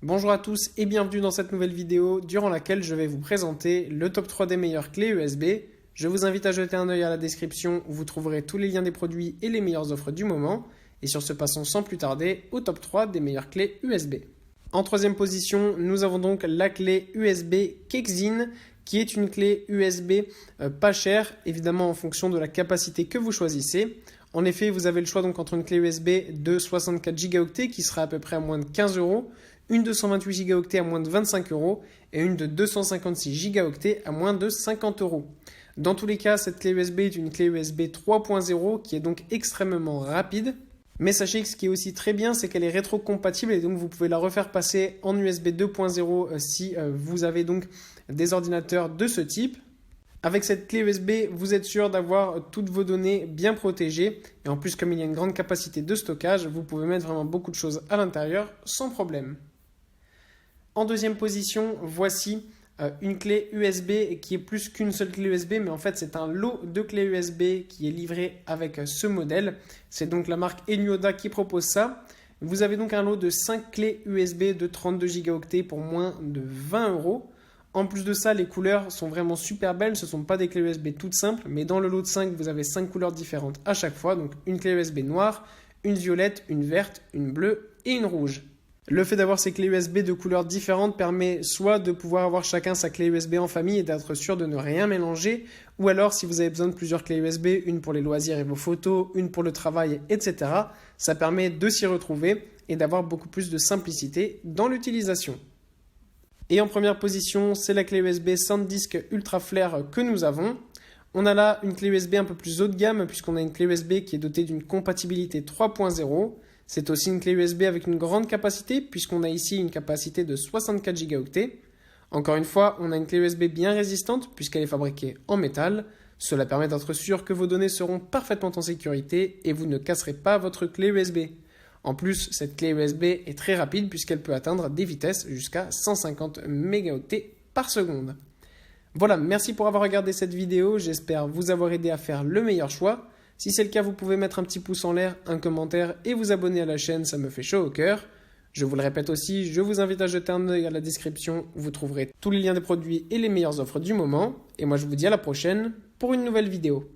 Bonjour à tous et bienvenue dans cette nouvelle vidéo durant laquelle je vais vous présenter le top 3 des meilleures clés USB. Je vous invite à jeter un œil à la description où vous trouverez tous les liens des produits et les meilleures offres du moment. Et sur ce, passons sans plus tarder au top 3 des meilleures clés USB. En troisième position, nous avons donc la clé USB Kexin, qui est une clé USB pas chère, évidemment en fonction de la capacité que vous choisissez. En effet, vous avez le choix donc entre une clé USB de 64 Go qui sera à peu près à moins de 15 €, une de 128 Go à moins de 25 € et une de 256 Go à moins de 50 €. Dans tous les cas, cette clé USB est une clé USB 3.0 qui est donc extrêmement rapide. Mais sachez que ce qui est aussi très bien, c'est qu'elle est rétrocompatible et donc vous pouvez la refaire passer en USB 2.0 si vous avez donc des ordinateurs de ce type. Avec cette clé USB, vous êtes sûr d'avoir toutes vos données bien protégées. Et en plus, comme il y a une grande capacité de stockage, vous pouvez mettre vraiment beaucoup de choses à l'intérieur sans problème. En deuxième position, voici une clé USB qui est plus qu'une seule clé USB, mais en fait c'est un lot de clés USB qui est livré avec ce modèle. C'est donc la marque Enyoda qui propose ça. Vous avez donc un lot de 5 clés USB de 32 Go pour moins de 20 €. En plus de ça, les couleurs sont vraiment super belles. Ce ne sont pas des clés USB toutes simples, mais dans le lot de 5, vous avez 5 couleurs différentes à chaque fois. Donc une clé USB noire, une violette, une verte, une bleue et une rouge. Le fait d'avoir ces clés USB de couleurs différentes permet soit de pouvoir avoir chacun sa clé USB en famille et d'être sûr de ne rien mélanger, ou alors si vous avez besoin de plusieurs clés USB, une pour les loisirs et vos photos, une pour le travail, etc., ça permet de s'y retrouver et d'avoir beaucoup plus de simplicité dans l'utilisation. Et en première position, c'est la clé USB SanDisk Ultra Flare que nous avons. On a là une clé USB un peu plus haut de gamme puisqu'on a une clé USB qui est dotée d'une compatibilité 3.0. C'est aussi une clé USB avec une grande capacité puisqu'on a ici une capacité de 64 Go. Encore une fois, on a une clé USB bien résistante puisqu'elle est fabriquée en métal. Cela permet d'être sûr que vos données seront parfaitement en sécurité et vous ne casserez pas votre clé USB. En plus, cette clé USB est très rapide puisqu'elle peut atteindre des vitesses jusqu'à 150 mégaoctets par seconde. Voilà, merci pour avoir regardé cette vidéo, j'espère vous avoir aidé à faire le meilleur choix. Si c'est le cas, vous pouvez mettre un petit pouce en l'air, un commentaire et vous abonner à la chaîne, ça me fait chaud au cœur. Je vous le répète aussi, je vous invite à jeter un œil à la description où vous trouverez tous les liens des produits et les meilleures offres du moment. Et moi je vous dis à la prochaine pour une nouvelle vidéo.